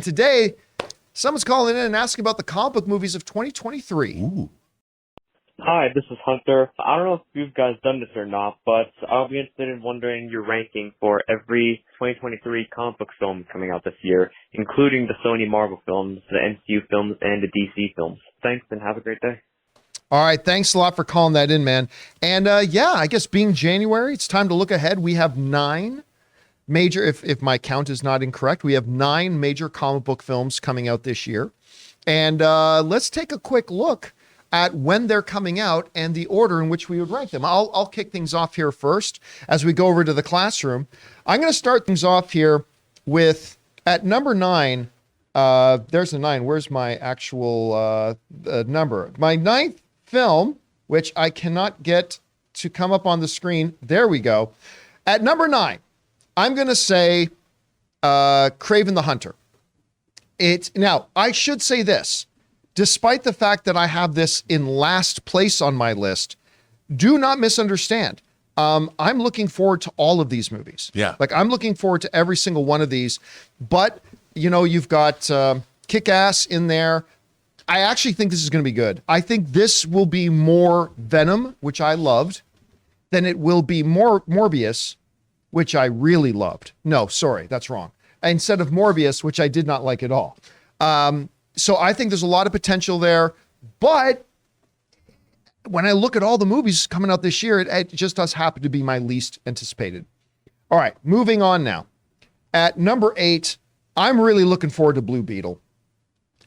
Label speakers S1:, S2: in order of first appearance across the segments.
S1: today, someone's calling in and asking about the comic book movies of 2023.
S2: Ooh.
S3: Hi, this is Hunter. I don't know if you guys done this or not, but I'll be interested in wondering your ranking for every 2023 comic book film coming out this year, including the Sony Marvel films, the MCU films, and the DC films. Thanks, and have a great day.
S1: All right, thanks a lot for calling that in, man. And yeah, I guess being January, it's time to look ahead. We have 9 major, if my count is not incorrect, we have 9 major comic book films coming out this year. And let's take a quick look at when they're coming out and the order in which we would rank them. I'll kick things off here first as we go over to the classroom. I'm going to start things off here with, at number 9, there's a 9. Where's my actual number? My 9th film, which I cannot get to come up on the screen. There we go. At number 9, I'm going to say Kraven the Hunter. Now, I should say this. Despite the fact that I have this in last place on my list, do not misunderstand. I'm looking forward to all of these movies.
S2: Yeah.
S1: Like, I'm looking forward to every single one of these. But, you know, you've got Kick-Ass in there. I actually think this is going to be good. I think this will be more Venom, which I loved, than it will be more Morbius, which I really loved. No, sorry, that's wrong. Instead of Morbius, which I did not like at all. So I think there's a lot of potential there, but when I look at all the movies coming out this year, it just does happen to be my least anticipated. All right, moving on now. At number 8, I'm really looking forward to Blue Beetle.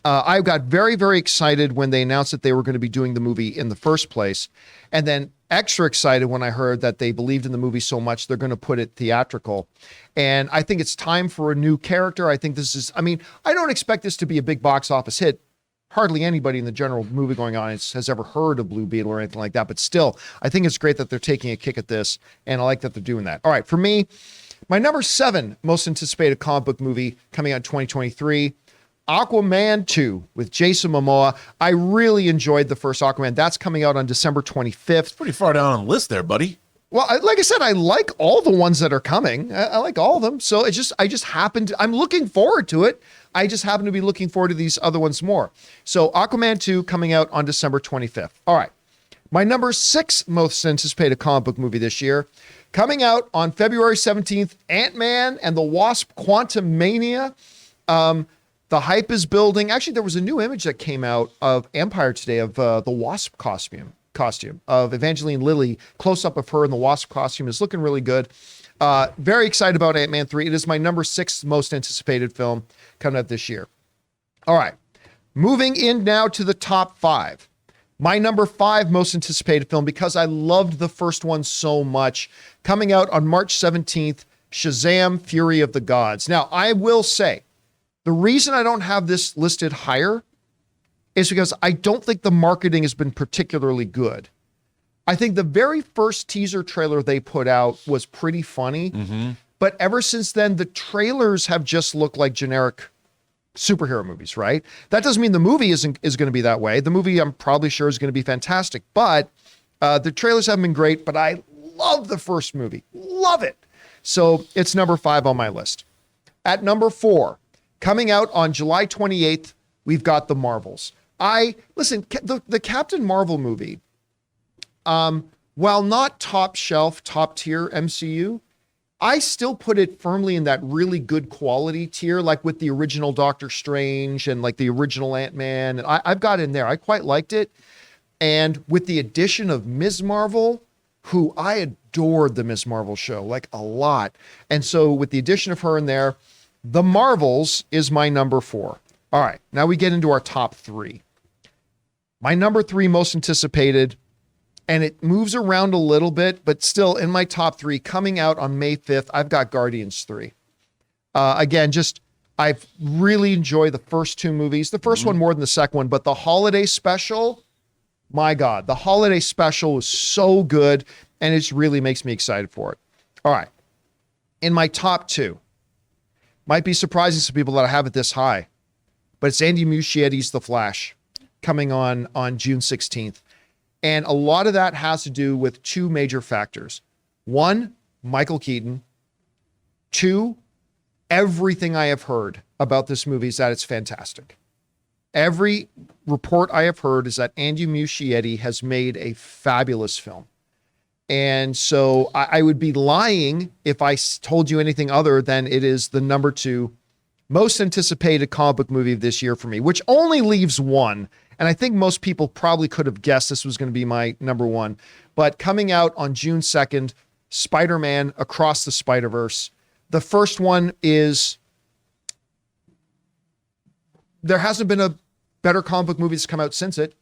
S1: I got very, very excited when they announced that they were going to be doing the movie in the first place, and then extra excited when I heard that they believed in the movie so much they're going to put it theatrical. And I think it's time for a new character. I think this is, I mean, I don't expect this to be a big box office hit. Hardly anybody in the general movie going audience has ever heard of Blue Beetle or anything like that. But still, I think it's great that they're taking a kick at this, and I like that they're doing that. All right, for me, my number 7 most anticipated comic book movie coming out in 2023, Aquaman 2 with Jason Momoa. I really enjoyed the first Aquaman. That's coming out on December 25th.
S2: Pretty far down on the list there, buddy.
S1: Well, like I said, I like all the ones that are coming. I like all of them. So I just happened to, I'm looking forward to it. I just happen to be looking forward to these other ones more. So Aquaman 2 coming out on December 25th. All right. My number 6 most anticipated comic book movie this year, coming out on February 17th, Ant-Man and the Wasp: Quantumania. The hype is building. Actually, there was a new image that came out of Empire today of the Wasp costume of Evangeline Lilly. Close up of her in the Wasp costume is looking really good. Very excited about Ant-Man 3. It is my number 6 most anticipated film coming out this year. All right, moving in now to the top 5. My number 5 most anticipated film, because I loved the first one so much, coming out on March 17th, Shazam! Fury of the Gods. Now, I will say, the reason I don't have this listed higher is because I don't think the marketing has been particularly good. I think the very first teaser trailer they put out was pretty funny, but ever since then, the trailers have just looked like generic superhero movies, right? That doesn't mean the movie is going to be that way. The movie, I'm probably sure, is going to be fantastic, but the trailers haven't been great, but I love the first movie. Love it. So it's number 5 on my list. At number 4, coming out on July 28th, we've got The Marvels. Listen, the Captain Marvel movie, while not top shelf, top tier MCU, I still put it firmly in that really good quality tier, like with the original Doctor Strange and like the original Ant-Man. And I've got in there. I quite liked it. And with the addition of Ms. Marvel, who I adored the Ms. Marvel show, like a lot. And so with the addition of her in there, The Marvels is my number 4. All right, now we get into our top 3. My number 3 most anticipated, and it moves around a little bit, but still in my top 3, coming out on May 5th, I've got Guardians 3. Again, I've really enjoyed the first 2 movies. The first one more than the second one, but the holiday special, my God, the holiday special was so good, and it really makes me excited for it. All right, in my top 2, might be surprising to people that I have it this high, but it's Andy Muschietti's The Flash coming on June 16th. And a lot of that has to do with 2 major factors. 1, Michael Keaton. 2, everything I have heard about this movie is that it's fantastic. Every report I have heard is that Andy Muschietti has made a fabulous film. And so I would be lying if I told you anything other than it is the number 2 most anticipated comic book movie of this year for me, which only leaves one. And I think most people probably could have guessed this was going to be my number 1. But coming out on June 2nd, Spider-Man Across the Spider-Verse. The first one is, there hasn't been a better comic book movie that's come out since it.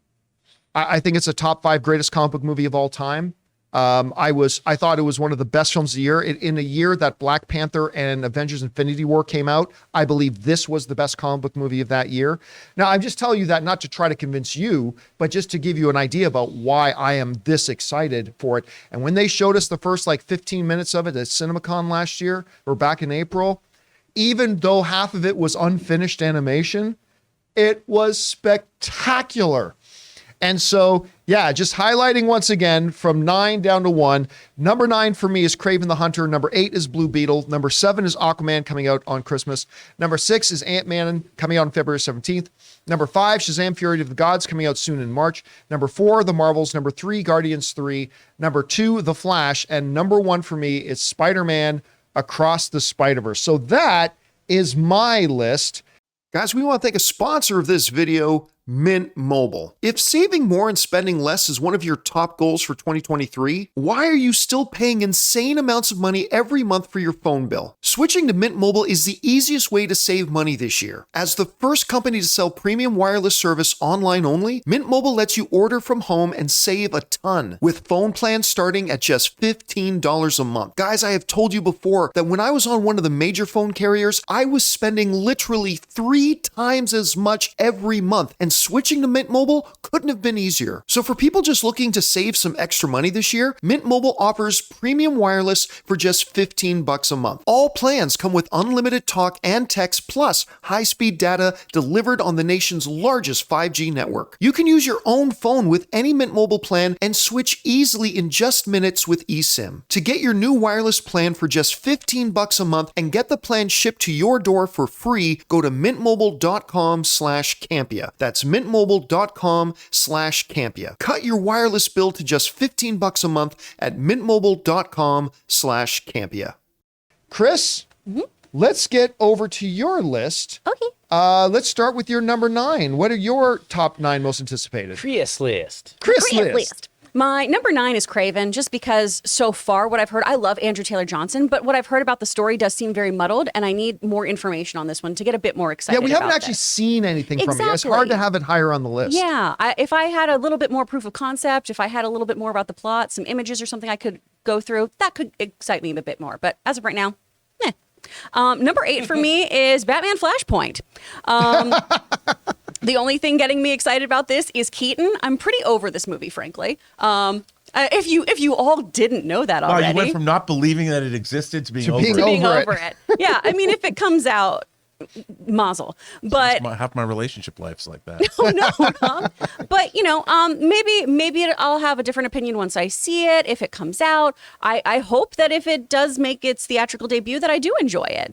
S1: I think it's a top 5 greatest comic book movie of all time. I thought it was one of the best films of the year. In a year that Black Panther and Avengers Infinity War came out, I believe this was the best comic book movie of that year. Now, I'm just telling you that not to try to convince you, but just to give you an idea about why I am this excited for it. And when they showed us the first 15 minutes of it at CinemaCon last year, or back in April, even though half of it was unfinished animation, it was spectacular. And so, yeah, just highlighting once again from 9 down to 1. Number 9 for me is Kraven the Hunter. Number 8 is Blue Beetle. Number 7 is Aquaman, coming out on Christmas. Number 6 is Ant-Man, coming out on February 17th. Number 5, Shazam! Fury of the Gods, coming out soon in March. Number 4, The Marvels. Number 3, Guardians 3. Number 2, The Flash. And number 1 for me is Spider-Man Across the Spider-Verse. So that is my list. Guys, we want to thank a sponsor of this video, Mint Mobile. If saving more and spending less is one of your top goals for 2023, why are you still paying insane amounts of money every month for your phone bill? Switching to Mint Mobile is the easiest way to save money this year. As the first company to sell premium wireless service online only, Mint Mobile lets you order from home and save a ton, with phone plans starting at just $15 a month. Guys, I have told you before that when I was on one of the major phone carriers, I was spending literally 3 times as much every month, and switching to Mint Mobile couldn't have been easier. So for people just looking to save some extra money this year, Mint Mobile offers premium wireless for just $15 a month. All plans come with unlimited talk and text plus high-speed data delivered on the nation's largest 5G network. You can use your own phone with any Mint Mobile plan and switch easily in just minutes with eSIM. To get your new wireless plan for just $15 a month and get the plan shipped to your door for free, go to mintmobile.com/Campea. That's mintmobile.com/Campea. Cut your wireless bill to just $15 a month at mintmobile.com/Campea. Chris, let's get over to your list.
S4: Okay.
S1: Let's start with your number 9. What are your top 9 most anticipated?
S5: Chris list.
S1: Chris list.
S4: My number 9 is Kraven, just because so far what I've heard, I love Andrew Taylor Johnson, but what I've heard about the story does seem very muddled, and I need more information on this one to get a bit more excited.
S1: Yeah, we haven't
S4: about
S1: actually
S4: this.
S1: seen anything from it. It's
S4: Exactly.
S1: hard to have it higher on the list.
S4: Yeah, if I had a little bit more proof of concept, if I had a little bit more about the plot, some images or something I could go through, that could excite me a bit more. But as of right now, eh. Number 8 for me is Batman Flashpoint. The only thing getting me excited about this is Keaton. I'm pretty over this movie, frankly. If you all didn't know that
S2: Wow,
S4: already.
S2: you went from not believing that it existed to being
S1: To
S2: over
S1: being
S2: it.
S4: being
S1: over
S4: over it. Yeah, I mean, if it comes out, mazel. But
S2: Half my relationship life's like that.
S4: oh no, but maybe I'll have a different opinion once I see it. If it comes out, I hope that if it does make its theatrical debut, that I do enjoy it.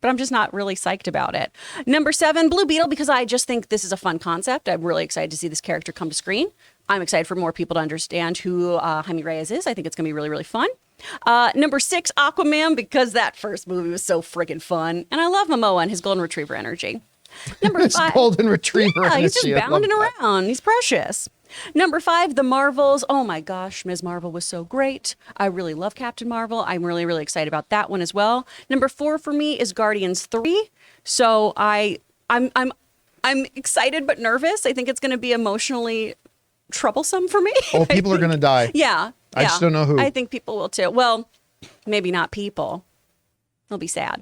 S4: But I'm just not really psyched about it. Number 7, Blue Beetle, because I just think this is a fun concept. I'm really excited to see this character come to screen. I'm excited for more people to understand who Jaime Reyes is. I think it's going to be really, really fun. Number 6, Aquaman, because that first movie was so freaking fun. And I love Momoa and his golden retriever energy. Number 5.
S1: Golden retriever.
S4: Yeah, he's just
S1: energy. I love
S4: bounding
S1: that.
S4: around. He's precious. Number 5, The Marvels. Oh my gosh, Ms. Marvel was so great. I really love Captain Marvel. I'm really, really excited about that one as well. Number 4 for me is Guardians 3. So I'm excited but nervous. I think it's going to be emotionally troublesome for me.
S1: Oh, people are going to die.
S4: Yeah.
S1: I just don't know who.
S4: I think people will too. Well, maybe not people. They'll be sad.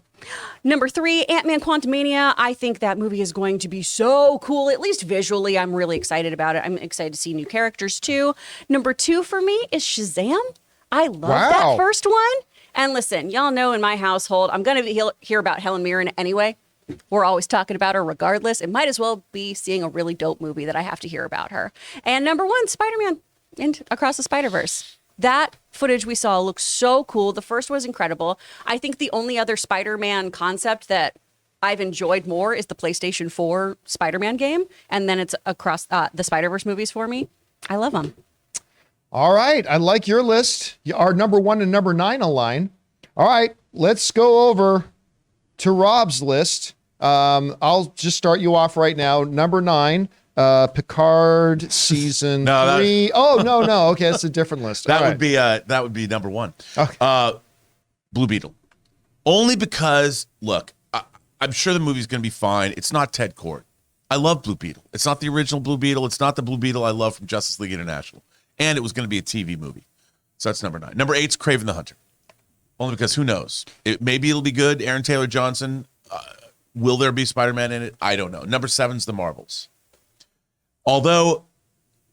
S4: Number 3, Ant-Man Quantumania. I think that movie is going to be so cool, at least visually. I'm really excited about it. I'm excited to see new characters too. Number 2 for me is Shazam. I love that first one. And listen, y'all know in my household, I'm going to hear about Helen Mirren anyway. We're always talking about her regardless. It might as well be seeing a really dope movie that I have to hear about her. And number 1, Spider-Man and Across the Spider-Verse. that footage we saw looks so cool. The first was incredible. I think the only other Spider-Man concept that I've enjoyed more is the PlayStation 4 Spider-Man game. And then it's across the Spider-Verse movies for me. I love them.
S1: All right. I like your list. Our number 1 and number 9 align. All right. Let's go over to Rob's list. I'll just start you off right now. Number 9, Picard season 3. Oh, no. Okay. It's a different list.
S2: That would be number 1.
S1: Okay.
S2: Blue Beetle. Only because, look, I'm sure the movie's going to be fine. It's not Ted Kord. I love Blue Beetle. It's not the original Blue Beetle. It's not the Blue Beetle I love from Justice League International. And it was going to be a TV movie. So that's number 9. Number 8's Kraven the Hunter. Only because who knows? Maybe it'll be good. Aaron Taylor Johnson. Will there be Spider-Man in it? I don't know. Number 7's The Marvels. Although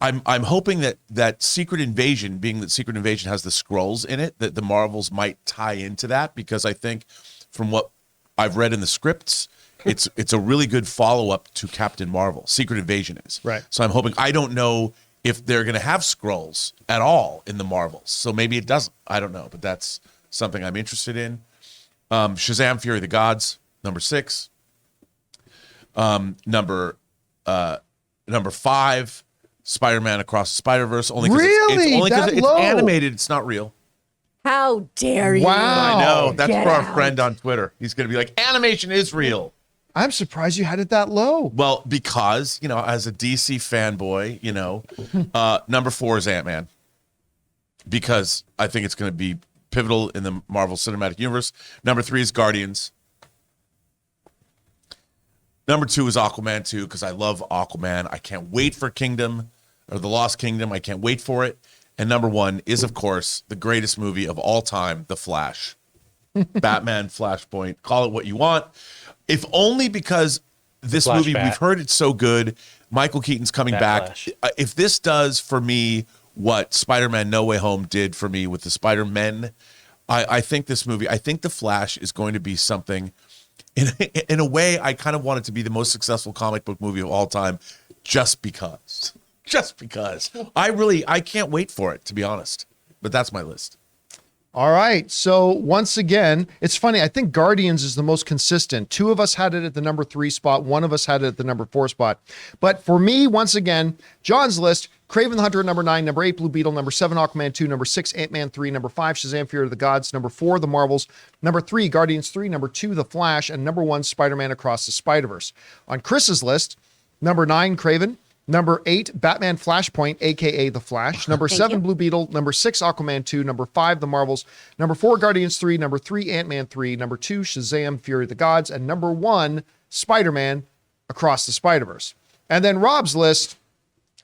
S2: I'm hoping that Secret Invasion, being that Secret Invasion has the Skrulls in it, that The Marvels might tie into that, because I think from what I've read in the scripts, it's a really good follow-up to Captain Marvel. Secret Invasion is.
S1: Right.
S2: So I'm hoping, I don't know if they're going to have Skrulls at all in The Marvels. So maybe it doesn't. I don't know, but that's something I'm interested in. Shazam! Fury of the Gods, number 6. Number 5, Spider-Man Across the Spider-Verse. Only because it's animated. It's not real.
S4: How dare you?
S1: Wow.
S2: I know. That's
S4: Get
S2: for our
S4: out.
S2: friend on Twitter. He's going to be like, animation is real.
S1: I'm surprised you had it that low.
S2: Well, because, as a DC fanboy, number 4 is Ant-Man. Because I think it's going to be pivotal in the Marvel Cinematic Universe. Number 3 is Guardians. Number 2 is Aquaman 2, because I love Aquaman. I can't wait for Kingdom, or The Lost Kingdom. I can't wait for it. And number 1 is, of course, the greatest movie of all time, The Flash. Batman, Flashpoint, call it what you want. If only because this movie, we've heard it's so good. Michael Keaton's coming back.
S5: Flash.
S2: If this does for me what Spider-Man No Way Home did for me with the Spider-Men, I think this movie, I think The Flash is going to be something, in a way, I kind of want it to be the most successful comic book movie of all time, just because. Just because. I can't wait for it, to be honest. But that's my list.
S1: All right. So once again, it's funny. I think Guardians is the most consistent. 2 of us had it at the number 3 spot. 1 of us had it at the number 4 spot. But for me, once again, John's list, Kraven the Hunter at number 9, number 8, Blue Beetle, number 7, Aquaman 2, number 6, Ant-Man 3, number 5, Shazam! Fury of the Gods, number 4, The Marvels, number 3, Guardians 3, number 2, The Flash, and number 1, Spider-Man Across the Spider-Verse. On Chris's list, number 9, Kraven, number 8, Batman Flashpoint, aka The Flash, number 7, Blue Beetle, number 6, Aquaman 2, number 5, The Marvels, number 4, Guardians 3, number 3, Ant-Man 3, number 2, Shazam! Fury of the Gods, and number 1, Spider-Man Across the Spider-Verse. And then Rob's list,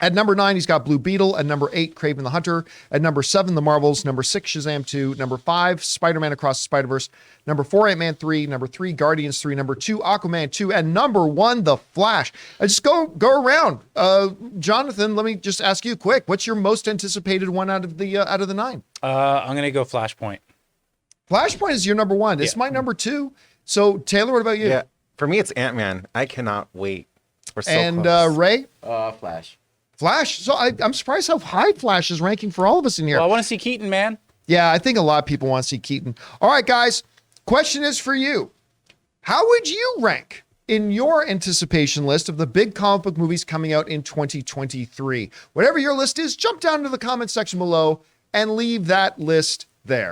S1: at number 9, he's got Blue Beetle. At number 8, Kraven the Hunter. At number 7, The Marvels. Number 6, Shazam 2. Number 5, Spider-Man Across the Spider-Verse. Number 4, Ant-Man 3. Number 3, Guardians 3. Number 2, Aquaman 2. And number 1, The Flash. I just go around. Jonathan, let me just ask you quick. What's your most anticipated one out of the 9?
S5: I'm gonna go Flashpoint.
S1: Flashpoint is your number 1. It's my number 2. So Taylor, what about you?
S6: Yeah, for me it's Ant-Man. I cannot wait. We're so
S1: And
S6: close.
S1: Ray?
S7: Flash.
S1: Flash. So I'm surprised how high Flash is ranking for all of us in here.
S5: Well, I want to see Keaton, man.
S1: Yeah, I think a lot of people want to see Keaton. All right, guys. Question is for you. How would you rank in your anticipation list of the big comic book movies coming out in 2023? Whatever your list is, jump down to the comment section below and leave that list there.